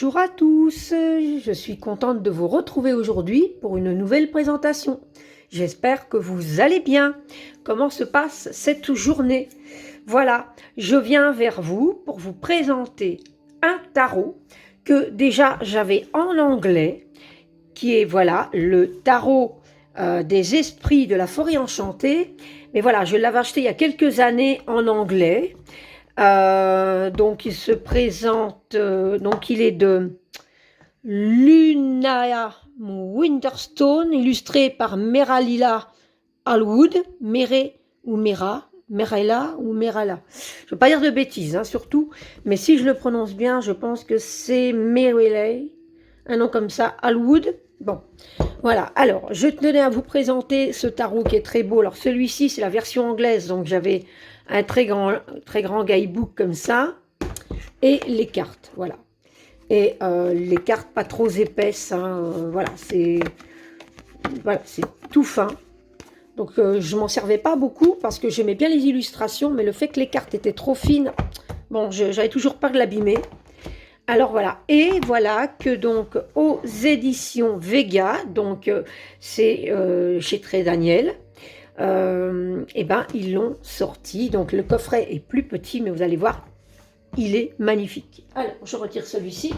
Bonjour à tous, je suis contente de vous retrouver aujourd'hui pour une nouvelle présentation. J'espère que vous allez bien. Comment se passe cette journée? Voilà, je viens vers vous pour vous présenter un tarot que déjà j'avais en anglais, qui est voilà le tarot des esprits de la forêt enchantée. Mais voilà, je l'avais acheté il y a quelques années en anglais. Donc il se présente, donc il est de Luna Winterstone, illustré par Meralila Alwood, Mere ou Mera, Merella ou Merala. Je ne veux pas dire de bêtises, hein, surtout, mais si je le prononce bien, je pense que c'est Merele, un nom comme ça, Alwood. Bon, voilà. Alors, je tenais à vous présenter ce tarot qui est très beau. Alors, celui-ci, c'est la version anglaise, donc j'avais un très grand guidebook comme ça, et les cartes, voilà. Et les cartes pas trop épaisses, hein, voilà, c'est tout fin. Donc je m'en servais pas beaucoup parce que j'aimais bien les illustrations, mais le fait que les cartes étaient trop fines, bon, j'avais toujours peur de l'abîmer. Alors voilà, et voilà que donc aux éditions Vega, donc c'est chez Très Daniel, et ben ils l'ont sorti. Donc le coffret est plus petit, mais vous allez voir, il est magnifique. Alors je retire celui-ci.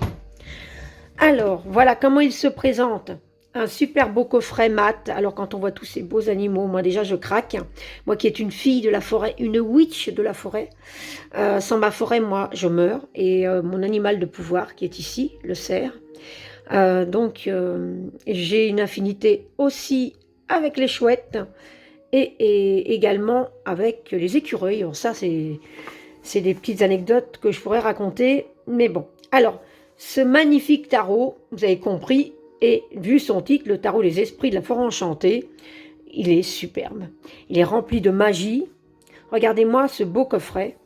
Alors voilà comment il se présente. Un super beau coffret mat. Alors quand on voit tous ces beaux animaux, moi déjà je craque. Moi qui est une fille de la forêt, une witch de la forêt. Sans ma forêt, moi je meurs. Et mon animal de pouvoir qui est ici, le cerf. Donc j'ai une affinité aussi avec les chouettes et également avec les écureuils. Alors ça c'est des petites anecdotes que je pourrais raconter. Mais bon, alors ce magnifique tarot, vous avez compris, et vu son titre, le tarot des esprits de la forêt enchantée, il est superbe. Il est rempli de magie. Regardez-moi ce beau coffret.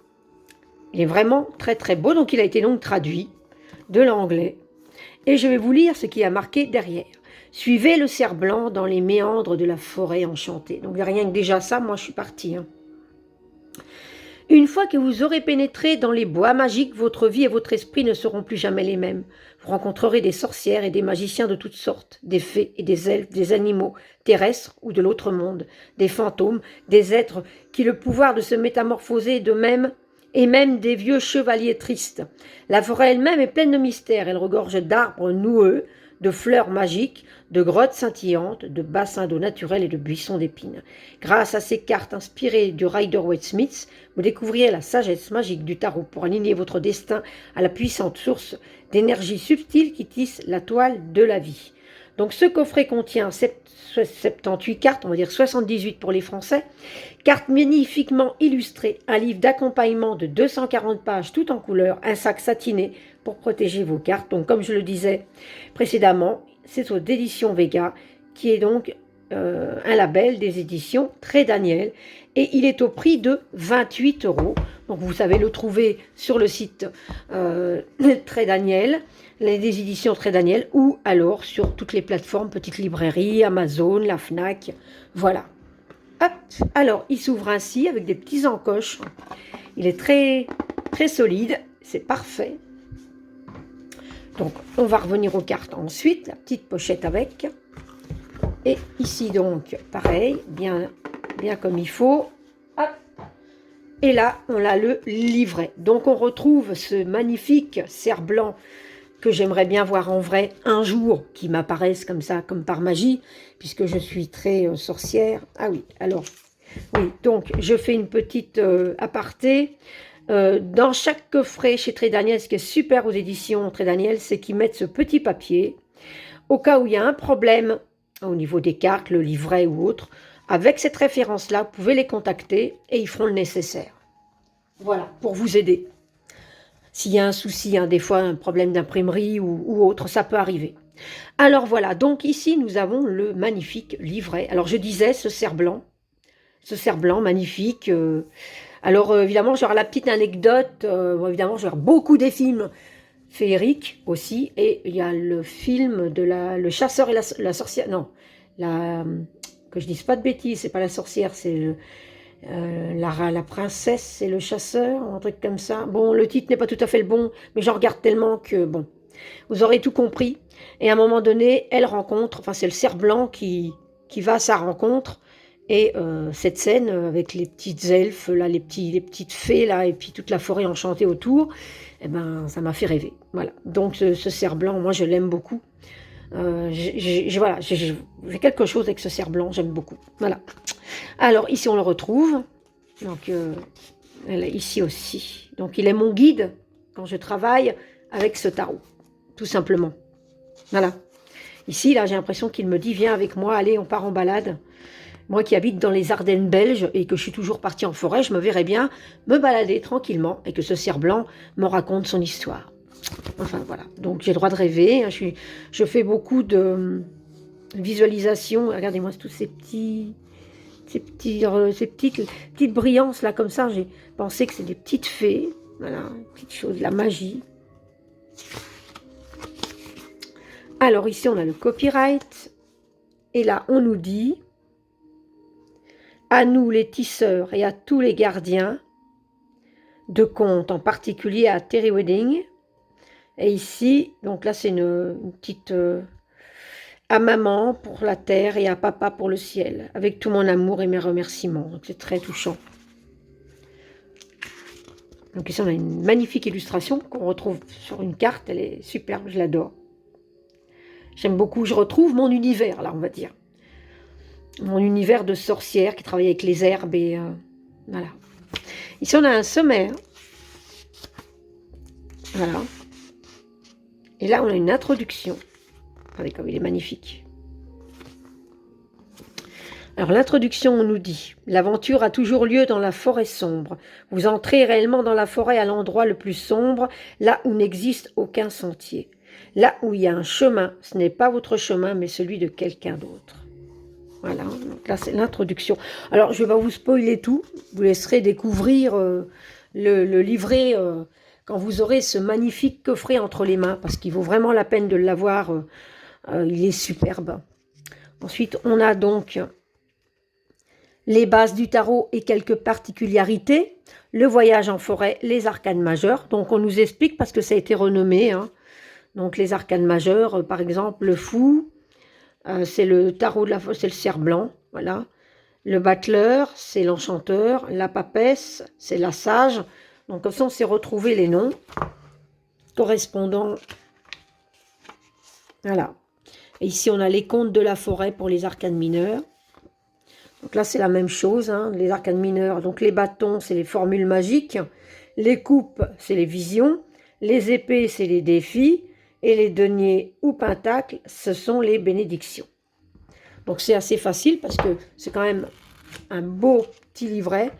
Il est vraiment très très beau. Donc il a été donc traduit de l'anglais. Et je vais vous lire ce qui a marqué derrière. Suivez le cerf blanc dans les méandres de la forêt enchantée. Donc rien que déjà ça, moi je suis partie. Une fois que vous aurez pénétré dans les bois magiques, votre vie et votre esprit ne seront plus jamais les mêmes. Vous rencontrerez des sorcières et des magiciens de toutes sortes, des fées et des elfes, des animaux, terrestres ou de l'autre monde, des fantômes, des êtres qui ont le pouvoir de se métamorphoser d'eux-mêmes, et même des vieux chevaliers tristes. La forêt elle-même est pleine de mystères, elle regorge d'arbres noueux, de fleurs magiques, de grottes scintillantes, de bassins d'eau naturelle et de buissons d'épines. Grâce à ces cartes inspirées du Rider-Waite-Smith, vous découvrirez la sagesse magique du tarot pour aligner votre destin à la puissante source d'énergie subtile qui tisse la toile de la vie. Donc ce coffret contient 78 cartes, on va dire 78 pour les Français, cartes magnifiquement illustrées, un livre d'accompagnement de 240 pages tout en couleur, un sac satiné pour protéger vos cartes. Donc comme je le disais précédemment, c'est aux éditions Vega, qui est donc un label des éditions Très Daniel, et il est au prix de 28 €. Donc vous savez le trouver sur le site Très Daniel, des éditions Très Daniel, ou alors sur toutes les plateformes, petites librairies, Amazon, la Fnac, voilà. Hop, alors il s'ouvre ainsi avec des petits encoches. Il est très très solide, c'est parfait. Donc on va revenir aux cartes ensuite, la petite pochette avec. Et ici donc pareil, bien comme il faut. Hop. Et là on a le livret. Donc on retrouve ce magnifique cerf blanc que j'aimerais bien voir en vrai un jour, qui m'apparaisse comme ça, comme par magie, puisque je suis très sorcière. Ah oui, alors, oui, donc je fais une petite aparté. Dans chaque coffret chez Très Daniel, ce qui est super aux éditions Très Daniel, c'est qu'ils mettent ce petit papier, au cas où il y a un problème au niveau des cartes, le livret ou autre, avec cette référence-là, vous pouvez les contacter et ils feront le nécessaire. Voilà, pour vous aider. S'il y a un souci, hein, des fois un problème d'imprimerie ou autre, ça peut arriver. Alors voilà, donc ici nous avons le magnifique livret. Alors je disais ce cerf blanc magnifique. Alors évidemment j'aurai la petite anecdote, évidemment j'aurai beaucoup des films féeriques aussi, et il y a le film de le chasseur et la sorcière, non, que je dise pas de bêtises, c'est pas la sorcière, c'est la princesse et le chasseur, un truc comme ça. Bon, le titre n'est pas tout à fait le bon, mais j'en regarde tellement que, bon, Vous aurez tout compris. Et à un moment donné, elle rencontre, enfin c'est le cerf blanc qui va à sa rencontre. Et cette scène avec les petites elfes, là, les petites fées, là, et puis toute la forêt enchantée autour, eh ben, ça m'a fait rêver. Voilà. Donc ce cerf blanc, moi je l'aime beaucoup. Voilà, j'ai quelque chose avec ce cerf blanc, j'aime beaucoup. Voilà. Alors ici on le retrouve. Donc elle est ici aussi. Donc il est mon guide quand je travaille avec ce tarot, tout simplement. Voilà. Ici, là, j'ai l'impression qu'il me dit, viens avec moi, allez, on part en balade. Moi qui habite dans les Ardennes belges et que je suis toujours partie en forêt, je me verrais bien me balader tranquillement et que ce cerf blanc me raconte son histoire. Enfin, voilà. Donc, j'ai le droit de rêver. Je fais beaucoup de visualisation. Regardez-moi tous ces petites brillances là comme ça. J'ai pensé que c'est des petites fées. Voilà, petites choses, la magie. Alors ici, on a le copyright. Et là, on nous dit, à nous les tisseurs et à tous les gardiens de contes, en particulier à Terry Wedding. Et ici, donc là, c'est une petite... à maman pour la terre et à papa pour le ciel, avec tout mon amour et mes remerciements. Donc c'est très touchant. Donc ici, on a une magnifique illustration qu'on retrouve sur une carte. Elle est superbe, je l'adore. J'aime beaucoup, je retrouve mon univers, là, on va dire. Mon univers de sorcière qui travaille avec les herbes et... voilà. Ici, on a un sommaire. Voilà. Et là, on a une introduction. Regardez comme il est magnifique. Alors, l'introduction, on nous dit « L'aventure a toujours lieu dans la forêt sombre. Vous entrez réellement dans la forêt à l'endroit le plus sombre, là où n'existe aucun sentier. Là où il y a un chemin, ce n'est pas votre chemin, mais celui de quelqu'un d'autre. » Voilà, donc là, c'est l'introduction. Alors, je ne vais pas vous spoiler tout. Vous laisserez découvrir le livret quand vous aurez ce magnifique coffret entre les mains, parce qu'il vaut vraiment la peine de l'avoir. Il est superbe. Ensuite, on a donc les bases du tarot et quelques particularités. Le voyage en forêt, les arcanes majeures. Donc, on nous explique, parce que ça a été renommé. Hein. Donc, les arcanes majeures, par exemple, le fou. C'est le tarot de la forêt, c'est le cerf blanc. Voilà. Le battleur, c'est l'enchanteur. La papesse, c'est la sage. Donc, comme ça, on s'est retrouvé les noms correspondant. Voilà. Et ici, on a les contes de la forêt pour les arcanes mineurs. Donc là, c'est la même chose, hein, les arcanes mineurs. Donc les bâtons, c'est les formules magiques. Les coupes, c'est les visions. Les épées, c'est les défis. Et les deniers ou pentacles, ce sont les bénédictions. Donc c'est assez facile parce que c'est quand même un beau petit livret.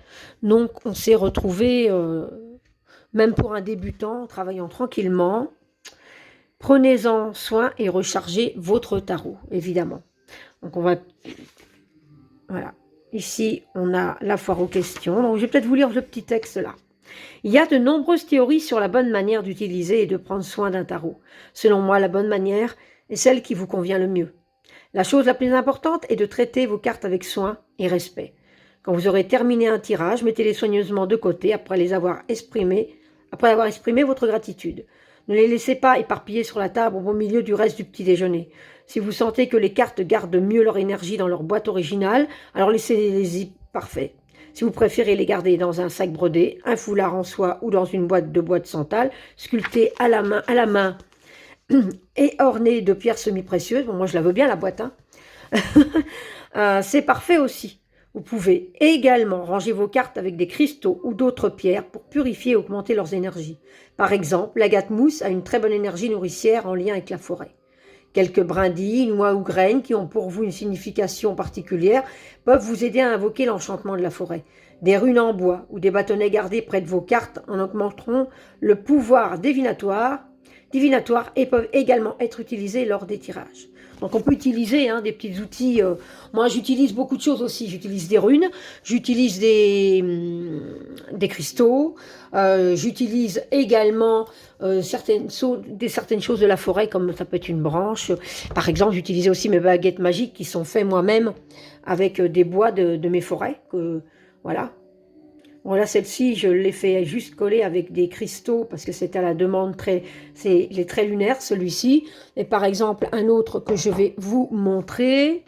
Donc on s'est retrouvé, même pour un débutant, en travaillant tranquillement. Prenez-en soin et rechargez votre tarot, évidemment. Donc on va... Voilà. Ici, on a la foire aux questions. Donc je vais peut-être vous lire le petit texte là. Il y a de nombreuses théories sur la bonne manière d'utiliser et de prendre soin d'un tarot. Selon moi, la bonne manière est celle qui vous convient le mieux. La chose la plus importante est de traiter vos cartes avec soin et respect. Quand vous aurez terminé un tirage, mettez-les soigneusement de côté après avoir exprimé votre gratitude. Ne les laissez pas éparpillés sur la table au milieu du reste du petit déjeuner. Si vous sentez que les cartes gardent mieux leur énergie dans leur boîte originale, alors laissez-les-y parfait. Si vous préférez les garder dans un sac brodé, un foulard en soie ou dans une boîte de bois de santal, sculptée à la main et ornée de pierres semi-précieuses, bon, moi je la veux bien la boîte, hein. C'est parfait aussi. Vous pouvez également ranger vos cartes avec des cristaux ou d'autres pierres pour purifier et augmenter leurs énergies. Par exemple, l'agate mousse a une très bonne énergie nourricière en lien avec la forêt. Quelques brindilles, noix ou graines qui ont pour vous une signification particulière peuvent vous aider à invoquer l'enchantement de la forêt. Des runes en bois ou des bâtonnets gardés près de vos cartes en augmenteront le pouvoir divinatoire et peuvent également être utilisés lors des tirages. Donc on peut utiliser des petits outils. Moi j'utilise beaucoup de choses aussi. J'utilise des runes, j'utilise des cristaux, j'utilise également certaines choses de la forêt, comme ça peut être une branche. Par exemple, j'utilisais aussi mes baguettes magiques qui sont faites moi-même avec des bois de mes forêts. Voilà. Voilà, celle-ci, je l'ai fait juste coller avec des cristaux parce que c'est à la demande il est très lunaire celui-ci. Et par exemple, un autre que je vais vous montrer.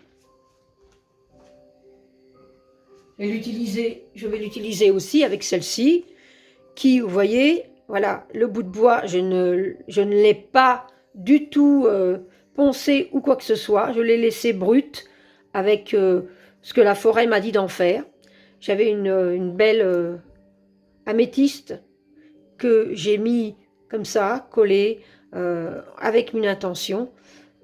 Je vais l'utiliser aussi avec celle-ci qui, vous voyez, voilà, le bout de bois, je ne l'ai pas du tout poncé ou quoi que ce soit. Je l'ai laissé brut avec ce que la forêt m'a dit d'en faire. J'avais une belle améthyste que j'ai mis comme ça, collée, avec une intention.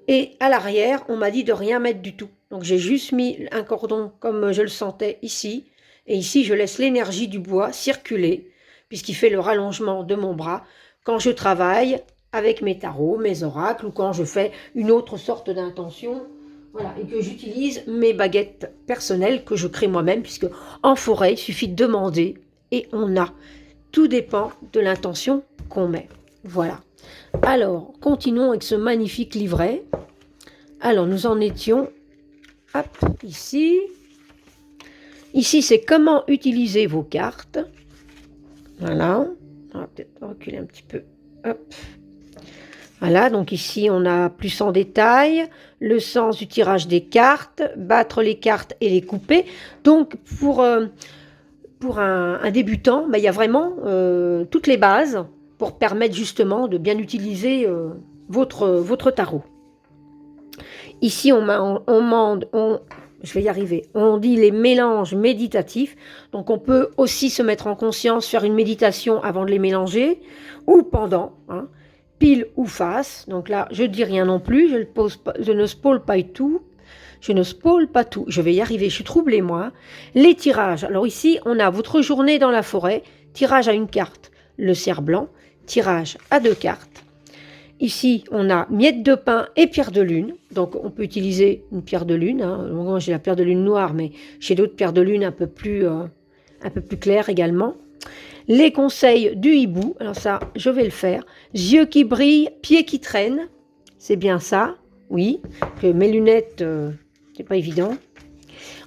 Et à l'arrière, on m'a dit de rien mettre du tout. Donc j'ai juste mis un cordon comme je le sentais ici. Et ici, je laisse l'énergie du bois circuler, puisqu'il fait le rallongement de mon bras, quand je travaille avec mes tarots, mes oracles, ou quand je fais une autre sorte d'intention. Voilà, et que j'utilise mes baguettes personnelles que je crée moi-même, puisque en forêt, il suffit de demander et on a. Tout dépend de l'intention qu'on met. Voilà. Alors, continuons avec ce magnifique livret. Alors, nous en étions, hop, ici. Ici, c'est comment utiliser vos cartes. Voilà. On va peut-être reculer un petit peu. Hop. Voilà, donc ici, on a plus en détail le sens du tirage des cartes, battre les cartes et les couper. Donc, pour un débutant, il y a vraiment toutes les bases pour permettre justement de bien utiliser votre tarot. Ici, je vais y arriver, on dit les mélanges méditatifs. Donc, on peut aussi se mettre en conscience, faire une méditation avant de les mélanger ou pendant, hein, pile ou face. Donc là, je ne dis rien non plus, je ne spoil pas tout. Je ne spoil pas tout, je vais y arriver, je suis troublée moi. Les tirages, alors ici, on a votre journée dans la forêt, tirage à une carte, le cerf-blanc, tirage à 2 cartes. Ici, on a miettes de pain et pierre de lune. Donc, on peut utiliser une pierre de lune. Hein. Moi, j'ai la pierre de lune noire, mais j'ai d'autres pierres de lune un peu plus claires également. Les conseils du hibou. Alors ça, je vais le faire. Yeux qui brillent, pieds qui traînent. C'est bien ça, oui. Que mes lunettes, c'est pas évident.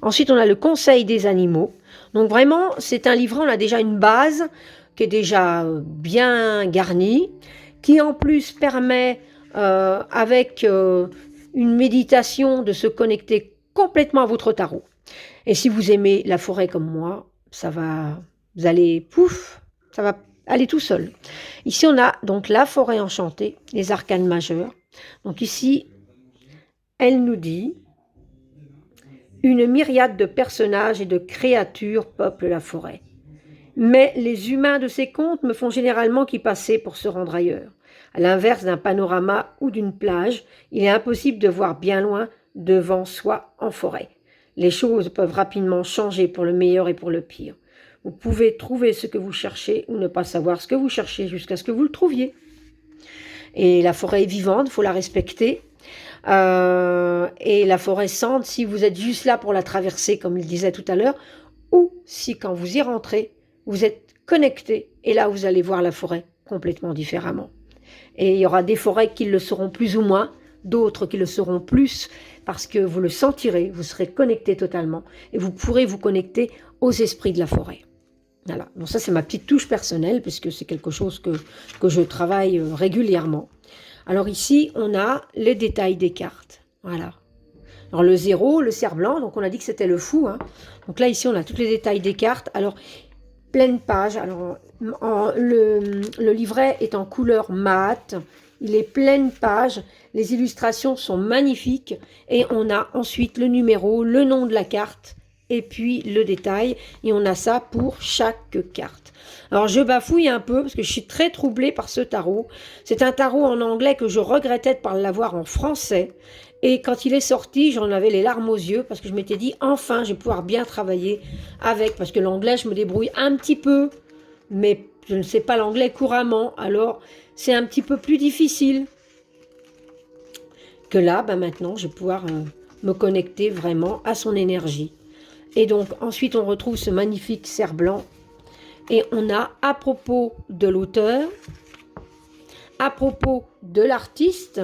Ensuite, on a le conseil des animaux. Donc, vraiment, c'est un livret. On a déjà une base qui est déjà bien garnie, qui en plus permet, avec une méditation, de se connecter complètement à votre tarot. Et si vous aimez la forêt comme moi, vous allez, pouf, ça va aller tout seul. Ici, on a donc la forêt enchantée, les arcanes majeurs. Donc ici, elle nous dit, une myriade de personnages et de créatures peuplent la forêt. Mais les humains de ces contes me font généralement qu'y passer pour se rendre ailleurs. À l'inverse d'un panorama ou d'une plage, il est impossible de voir bien loin devant soi en forêt. Les choses peuvent rapidement changer pour le meilleur et pour le pire. Vous pouvez trouver ce que vous cherchez ou ne pas savoir ce que vous cherchez jusqu'à ce que vous le trouviez. Et la forêt est vivante, il faut la respecter. Et la forêt sente, si vous êtes juste là pour la traverser, comme il disait tout à l'heure, ou si quand vous y rentrez, vous êtes connecté, et là vous allez voir la forêt complètement différemment. Et il y aura des forêts qui le seront plus ou moins, d'autres qui le seront plus, parce que vous le sentirez, vous serez connecté totalement, et vous pourrez vous connecter aux esprits de la forêt. Voilà, donc ça c'est ma petite touche personnelle, puisque c'est quelque chose que je travaille régulièrement. Alors ici, on a les détails des cartes. Voilà. Alors le 0, le cerf blanc, donc on a dit que c'était le fou. Hein. Donc là, ici, on a tous les détails des cartes. Alors, pleine page. Alors, le livret est en couleur mate. Il est pleine page. Les illustrations sont magnifiques. Et on a ensuite le numéro, le nom de la carte et puis le détail. Et on a ça pour chaque carte. Alors, je bafouille un peu parce que je suis très troublée par ce tarot. C'est un tarot en anglais que je regrettais de ne pas l'avoir en français. Et quand il est sorti, j'en avais les larmes aux yeux parce que je m'étais dit, enfin, je vais pouvoir bien travailler avec. Parce que l'anglais, je me débrouille un petit peu, mais je ne sais pas l'anglais couramment. Alors, c'est un petit peu plus difficile que là. Maintenant, je vais pouvoir me connecter vraiment à son énergie. Et donc, ensuite, on retrouve ce magnifique cerf blanc. Et on a, à propos de l'auteur, à propos de l'artiste,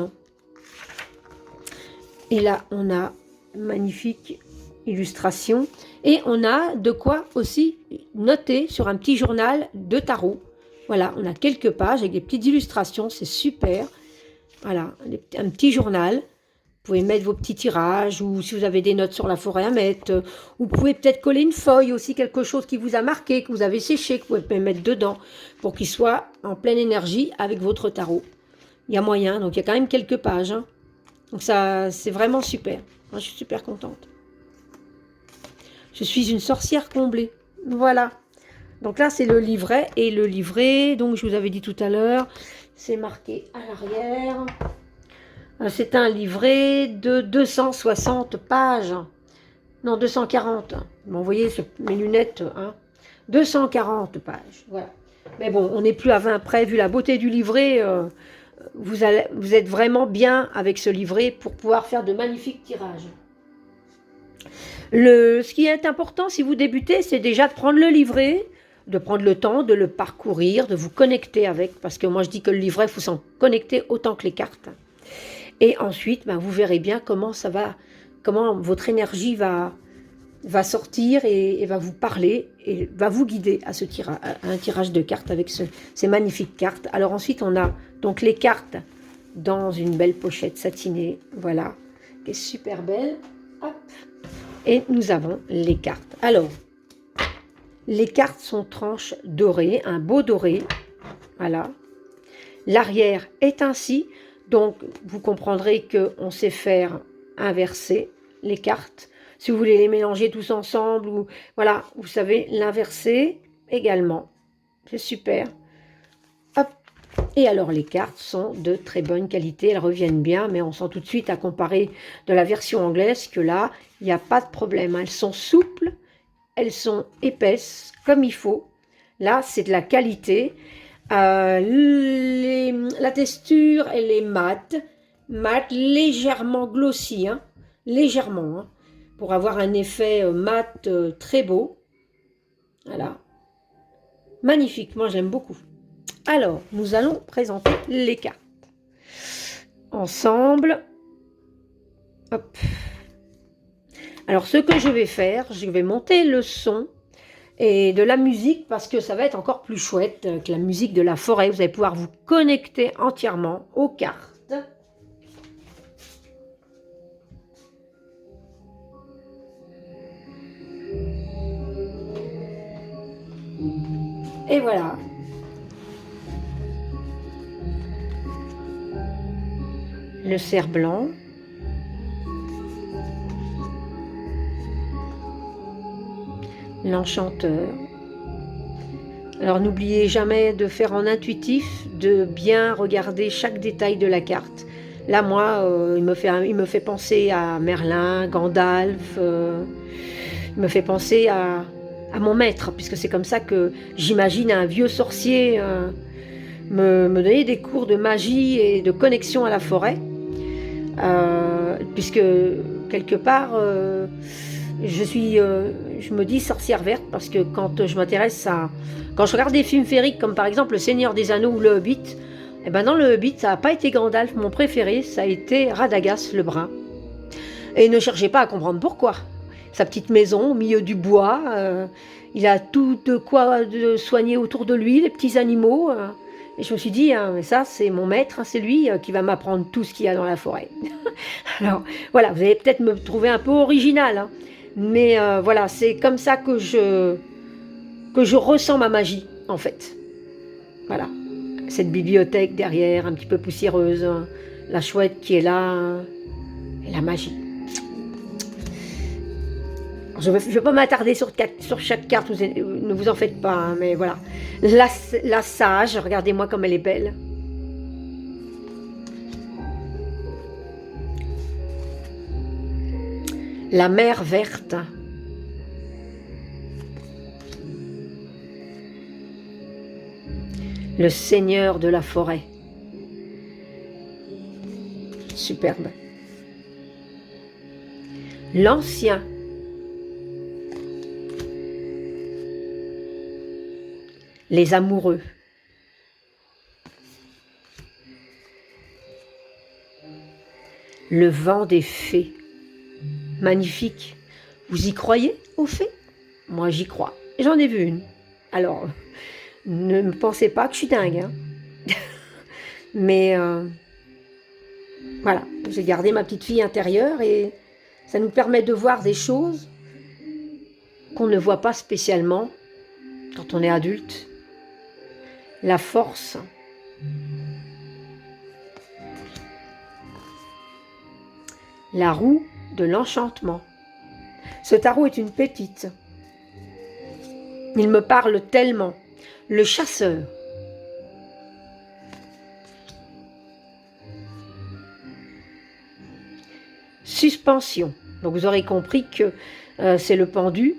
et là, on a magnifique illustration. Et on a de quoi aussi noter sur un petit journal de tarot. Voilà, on a quelques pages avec des petites illustrations, c'est super. Voilà, un petit journal. Vous pouvez mettre vos petits tirages ou si vous avez des notes sur la forêt à mettre. Vous pouvez peut-être coller une feuille aussi, quelque chose qui vous a marqué, que vous avez séché, que vous pouvez mettre dedans pour qu'il soit en pleine énergie avec votre tarot. Il y a moyen, donc il y a quand même quelques pages. Hein. Donc ça, c'est vraiment super. Moi, je suis super contente. Je suis une sorcière comblée. Voilà. Donc là, c'est le livret. Et le livret, donc je vous avais dit tout à l'heure, c'est marqué à l'arrière. C'est un livret de 260 pages. Non, 240. Bon, vous voyez, mes lunettes, hein. 240 pages. Voilà. Mais bon, on n'est plus à 20 près. Vu la beauté du livret, vous êtes vraiment bien avec ce livret pour pouvoir faire de magnifiques tirages. Ce qui est important si vous débutez, c'est déjà de prendre le livret, de prendre le temps de le parcourir, de vous connecter avec, parce que moi je dis que le livret, il faut s'en connecter autant que les cartes. Et ensuite, vous verrez bien comment votre énergie va sortir et va vous parler et va vous guider à un tirage de cartes avec ces magnifiques cartes. Alors ensuite, on a donc les cartes dans une belle pochette satinée, voilà, qui est super belle. Hop. Et nous avons les cartes. Alors, les cartes sont tranches dorées, un beau doré, voilà. L'arrière est ainsi, donc vous comprendrez qu'on sait faire inverser les cartes. Si vous voulez les mélanger tous ensemble, ou voilà, vous savez l'inverser également. C'est super. Hop. Et alors les cartes sont de très bonne qualité, elles reviennent bien, mais on sent tout de suite à comparer de la version anglaise que là, il n'y a pas de problème. Elles sont souples, elles sont épaisses, comme il faut. Là, c'est de la qualité. La texture, elle est mate, légèrement glossy, hein, légèrement, hein, pour avoir un effet mat très beau. Voilà. Magnifique, moi j'aime beaucoup. Alors, nous allons présenter les cartes. Ensemble. Hop. Alors, ce que je vais faire, je vais monter le son et de la musique parce que ça va être encore plus chouette que la musique de la forêt. Vous allez pouvoir vous connecter entièrement aux cartes. Et voilà. Le cerf-blanc. L'enchanteur. Alors n'oubliez jamais de faire en intuitif, de bien regarder chaque détail de la carte. Là, moi, il me fait penser à Merlin, Gandalf, il me fait penser à mon maître, puisque c'est comme ça que j'imagine un vieux sorcier me donner des cours de magie et de connexion à la forêt, puisque quelque part... je me dis sorcière verte parce que quand je m'intéresse quand je regarde des films féeriques comme par exemple Le Seigneur des Anneaux ou Le Hobbit, et ben dans Le Hobbit ça n'a pas été Gandalf, mon préféré, ça a été Radagast le Brun. Et ne cherchez pas à comprendre pourquoi. Sa petite maison au milieu du bois, il a tout de quoi de soigner autour de lui, les petits animaux. Et je me suis dit, mais ça c'est mon maître, c'est lui qui va m'apprendre tout ce qu'il y a dans la forêt. Alors voilà, vous allez peut-être me trouver un peu original, hein. Mais voilà, c'est comme ça que je ressens ma magie, en fait. Voilà. Cette bibliothèque derrière, un petit peu poussiéreuse, hein, la chouette qui est là, et la magie. Alors, je ne vais pas m'attarder sur chaque carte, ne vous en faites pas, hein, mais voilà. La sage, regardez-moi comme elle est belle. La mer verte. Le seigneur de la forêt. Superbe. L'ancien. Les amoureux. Le vent des fées. Magnifique. Vous y croyez aux fées? Moi, j'y crois. J'en ai vu une. Alors, ne me pensez pas que je suis dingue. Hein. Mais voilà, j'ai gardé ma petite fille intérieure et ça nous permet de voir des choses qu'on ne voit pas spécialement quand on est adulte. La force. La roue de l'enchantement. Ce tarot est une pépite. Il me parle tellement. Le chasseur. Suspension. Donc vous aurez compris que c'est le pendu.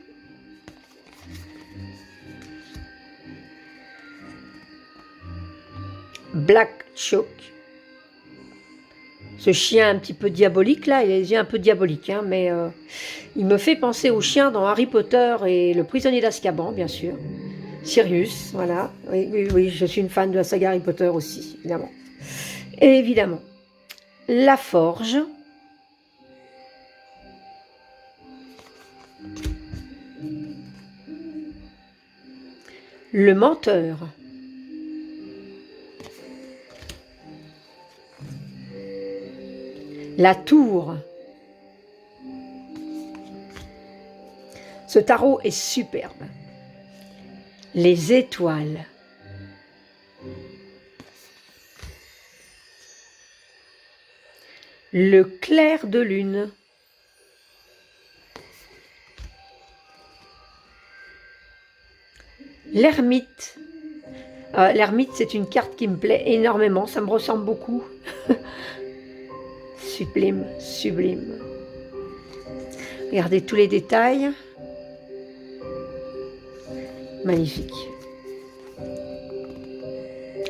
Black Chalk. Ce chien un petit peu diabolique, là, il a les yeux un peu diaboliques, hein, mais il me fait penser au chien dans Harry Potter et le prisonnier d'Azkaban, bien sûr. Sirius, voilà. Oui, oui, oui, je suis une fan de la saga Harry Potter aussi, évidemment. Et évidemment, la forge. Le menteur. La tour. Ce tarot est superbe. Les étoiles. Le clair de lune. L'ermite. L'ermite, c'est une carte qui me plaît énormément. Ça me ressemble beaucoup. Sublime, sublime. Regardez tous les détails. Magnifique.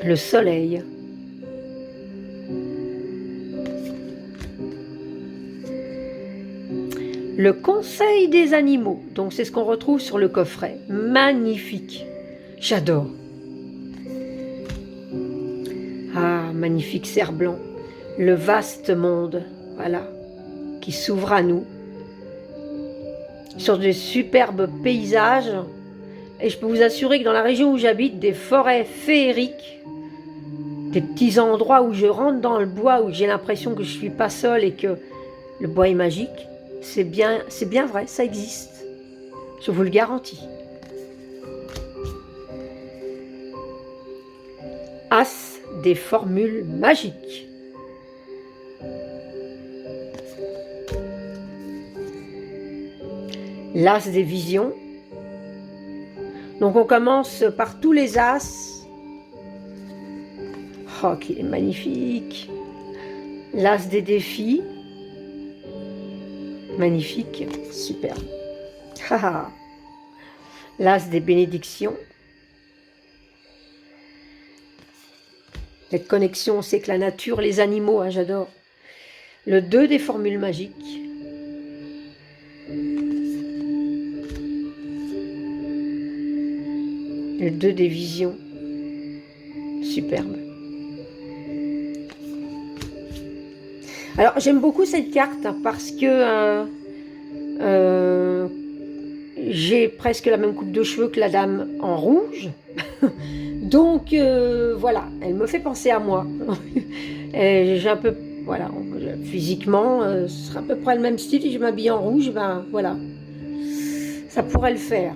Le soleil. Le conseil des animaux. Donc c'est ce qu'on retrouve sur le coffret. Magnifique. J'adore. Ah, magnifique cerf blanc. Le vaste monde, voilà, qui s'ouvre à nous. Sur de superbes paysages. Et je peux vous assurer que dans la région où j'habite, des forêts féeriques, des petits endroits où je rentre dans le bois, où j'ai l'impression que je ne suis pas seule et que le bois est magique, c'est bien vrai, ça existe. Je vous le garantis. As des formules magiques. L'as des visions. Donc on commence par tous les as. Oh, qu'il est magnifique. L'as des défis. Magnifique, superbe. L'as des bénédictions. Cette connexion, c'est que la nature, les animaux, hein, j'adore. Le 2 des formules magiques. Le 2 des visions. Superbe. Alors, j'aime beaucoup cette carte hein, parce que j'ai presque la même coupe de cheveux que la dame en rouge. Donc, voilà, elle me fait penser à moi. J'ai un peu, voilà, physiquement, ce sera à peu près le même style. Si je m'habille en rouge, ben voilà, ça pourrait le faire.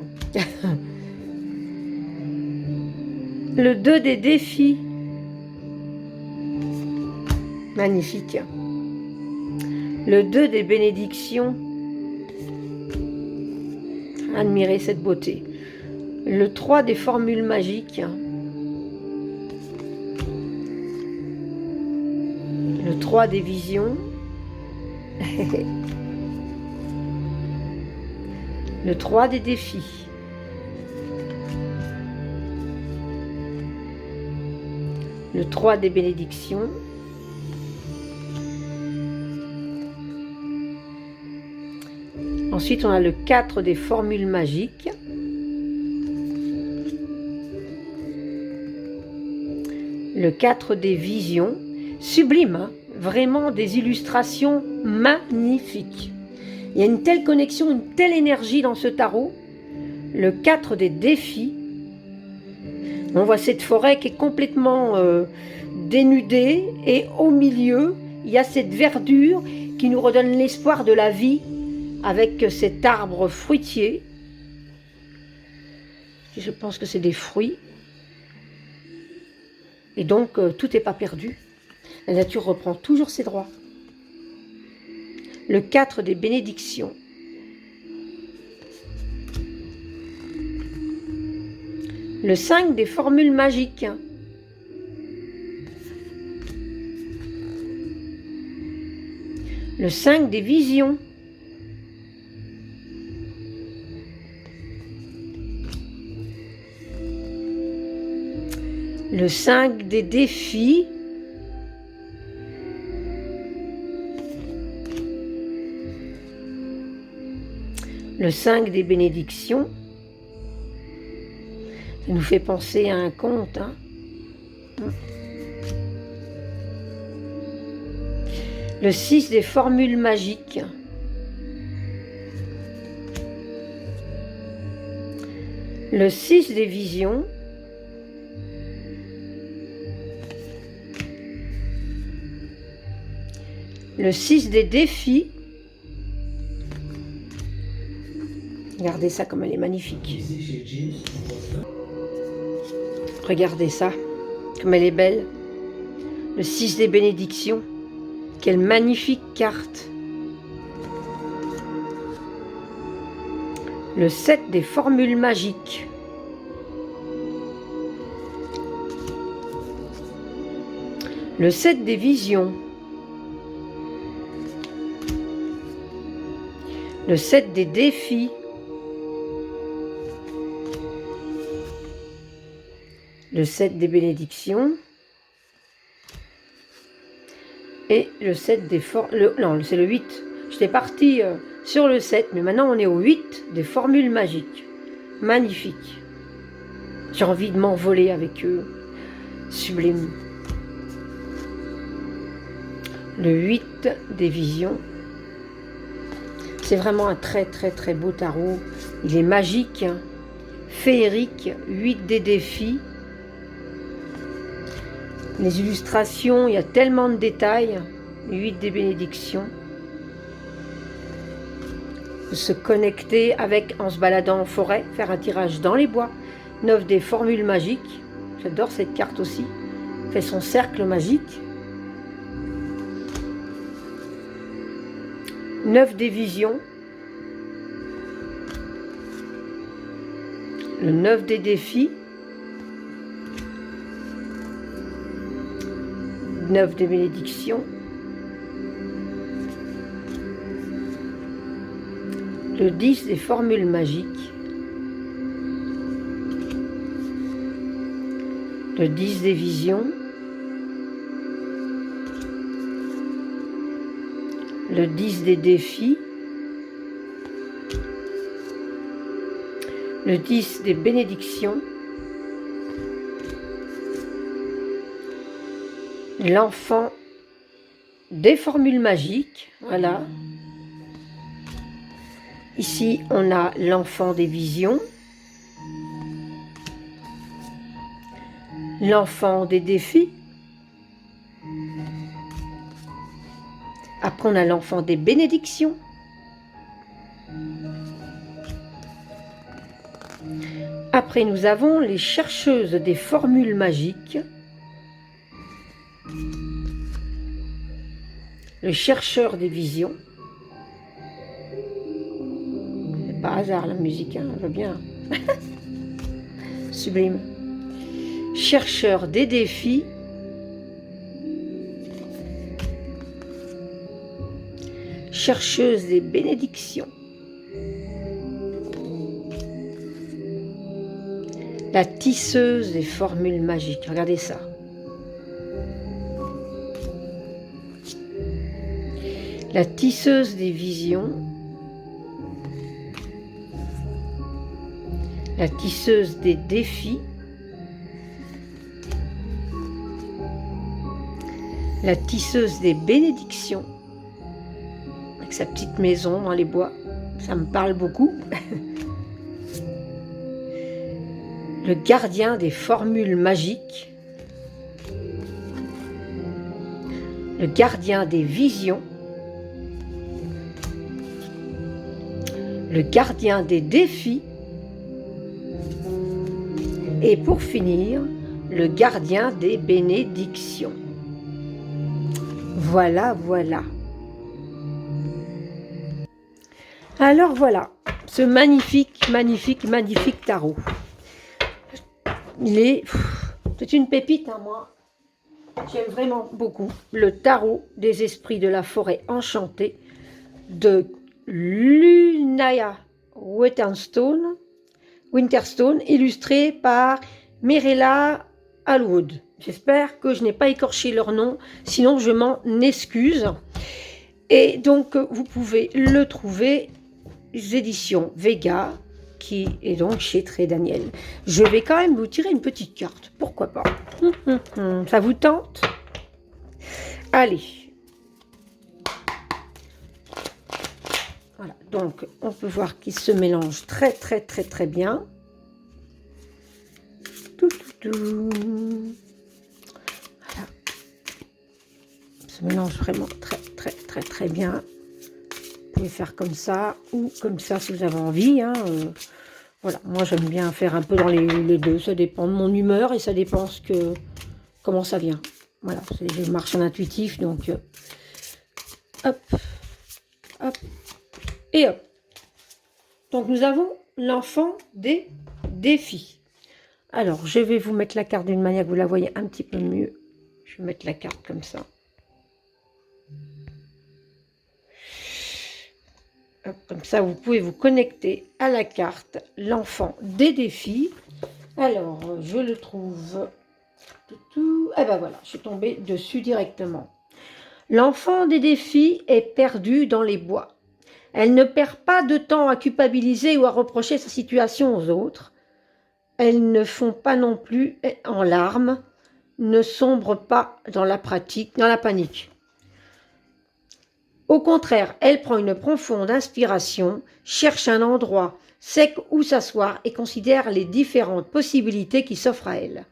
Le 2 des défis. Magnifique. Le 2 des bénédictions. Admirez cette beauté. Le 3 des formules magiques. Le 3 des visions. Le 3 des défis. Le 3 des bénédictions. Ensuite, on a le 4 des formules magiques. Le 4 des visions. Sublime, hein, vraiment des illustrations magnifiques. Il y a une telle connexion, une telle énergie dans ce tarot. Le 4 des défis. On voit cette forêt qui est complètement dénudée et au milieu, il y a cette verdure qui nous redonne l'espoir de la vie avec cet arbre fruitier. Je pense que c'est des fruits. Et donc, tout n'est pas perdu. La nature reprend toujours ses droits. Le 4 des bénédictions. Le 5 des formules magiques. Le 5 des visions. Le 5 des défis. Le 5 des bénédictions. Ça nous fait penser à un conte. Hein. Le 6 des formules magiques. Le 6 des visions. Le 6 des défis. Regardez ça comme elle est magnifique. Regardez ça, comme elle est belle. Le 6 des bénédictions. Quelle magnifique carte. Le 7 des formules magiques. Le 7 des visions. Le 7 des défis. Le 7 des bénédictions. Et le 7 des formules... Non, c'est le 8. J'étais partie sur le 7, mais maintenant on est au 8 des formules magiques. Magnifique. J'ai envie de m'envoler avec eux. Sublime. Le 8 des visions. C'est vraiment un très très très beau tarot. Il est magique, hein, féerique. 8 des défis. Les illustrations, il y a tellement de détails. 8 des bénédictions. Se connecter avec en se baladant en forêt, faire un tirage dans les bois. 9 des formules magiques. J'adore cette carte aussi. Fait son cercle magique. 9 des visions. Le 9 des défis. 9 des bénédictions. Le 10 des formules magiques. Le 10 des visions. Le 10 des défis. Le 10 des bénédictions. L'enfant des formules magiques, voilà. Ici, on a l'enfant des visions, l'enfant des défis. Après, on a l'enfant des bénédictions. Après, nous avons les chercheuses des formules magiques. Le chercheur des visions. C'est pas hasard la musique, hein, elle va bien. Sublime. Chercheur des défis. Chercheuse des bénédictions. La tisseuse des formules magiques. Regardez ça. La tisseuse des visions. La tisseuse des défis. La tisseuse des bénédictions. Avec sa petite maison dans les bois. Ça me parle beaucoup. Le gardien des formules magiques. Le gardien des visions. Le gardien des défis. Et pour finir, le gardien des bénédictions. Voilà, voilà. Alors voilà, ce magnifique, magnifique, magnifique tarot. C'est une pépite, hein, moi. J'aime vraiment beaucoup le tarot des esprits de la forêt enchantée de Lunaya Winterstone, illustré par Mirella Allwood. J'espère que je n'ai pas écorché leur nom, sinon je m'en excuse. Et donc, vous pouvez le trouver aux éditions Vega, qui est donc chez Très Daniel. Je vais quand même vous tirer une petite carte, pourquoi pas. Ça vous tente? Allez. Voilà, donc on peut voir qu'il se mélange très très très très bien. Voilà. Il se mélange vraiment très très très très bien. Vous pouvez faire comme ça ou comme ça si vous avez envie. Hein. Voilà, moi j'aime bien faire un peu dans les deux. Ça dépend de mon humeur et ça dépend comment ça vient. Voilà, je marche en intuitif, donc hop, hop, et hop. Donc nous avons l'enfant des défis. Alors, je vais vous mettre la carte d'une manière que vous la voyez un petit peu mieux. Je vais mettre la carte comme ça. Hop, comme ça, vous pouvez vous connecter à la carte l'enfant des défis. Alors, je le trouve... Eh ben voilà, je suis tombée dessus directement. L'enfant des défis est perdu dans les bois. Elle ne perd pas de temps à culpabiliser ou à reprocher sa situation aux autres. Elles ne font pas non plus en larmes, ne sombrent pas dans la panique. Au contraire, elle prend une profonde inspiration, cherche un endroit sec où s'asseoir et considère les différentes possibilités qui s'offrent à elle.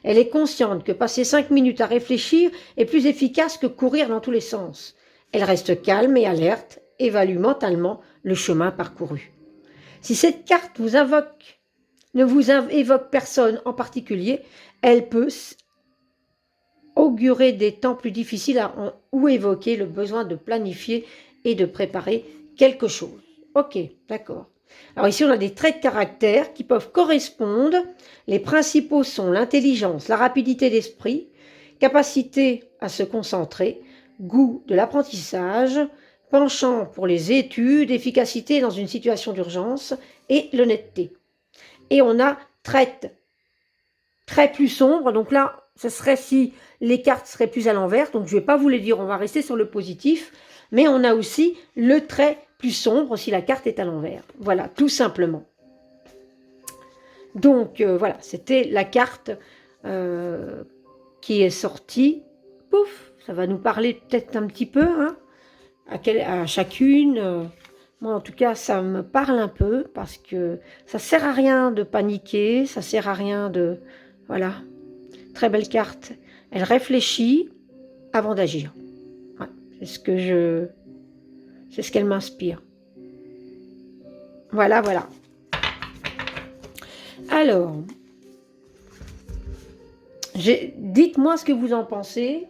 Elle est consciente que passer 5 minutes à réfléchir est plus efficace que courir dans tous les sens. Elle reste calme et alerte, évalue mentalement le chemin parcouru. Si cette carte ne vous évoque personne en particulier, elle peut augurer des temps plus difficiles ou évoquer le besoin de planifier et de préparer quelque chose. Ok, d'accord. Alors ici, on a des traits de caractère qui peuvent correspondre. Les principaux sont l'intelligence, la rapidité d'esprit, capacité à se concentrer, goût de l'apprentissage, penchant pour les études, efficacité dans une situation d'urgence et l'honnêteté. Et on a traits très plus sombres. Donc là, ce serait si les cartes seraient plus à l'envers. Donc je ne vais pas vous les dire, on va rester sur le positif. Mais on a aussi le trait plus sombre si la carte est à l'envers. Voilà, tout simplement. Donc voilà, c'était la carte qui est sortie. Pouf, ça va nous parler peut-être un petit peu hein, à chacune. Moi, en tout cas, ça me parle un peu parce que ça sert à rien de paniquer, ça sert à rien de... Voilà, très belle carte. Elle réfléchit avant d'agir. Ouais, c'est ce qu'elle m'inspire. Voilà, voilà. Alors, dites-moi ce que vous en pensez.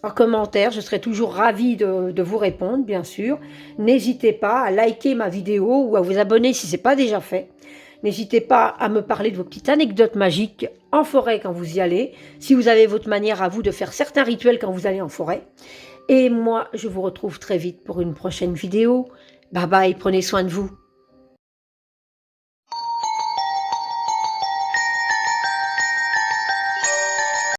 En commentaire, je serai toujours ravie de vous répondre, bien sûr. N'hésitez pas à liker ma vidéo ou à vous abonner si ce n'est pas déjà fait. N'hésitez pas à me parler de vos petites anecdotes magiques en forêt quand vous y allez, si vous avez votre manière à vous de faire certains rituels quand vous allez en forêt. Et moi, je vous retrouve très vite pour une prochaine vidéo. Bye bye, prenez soin de vous.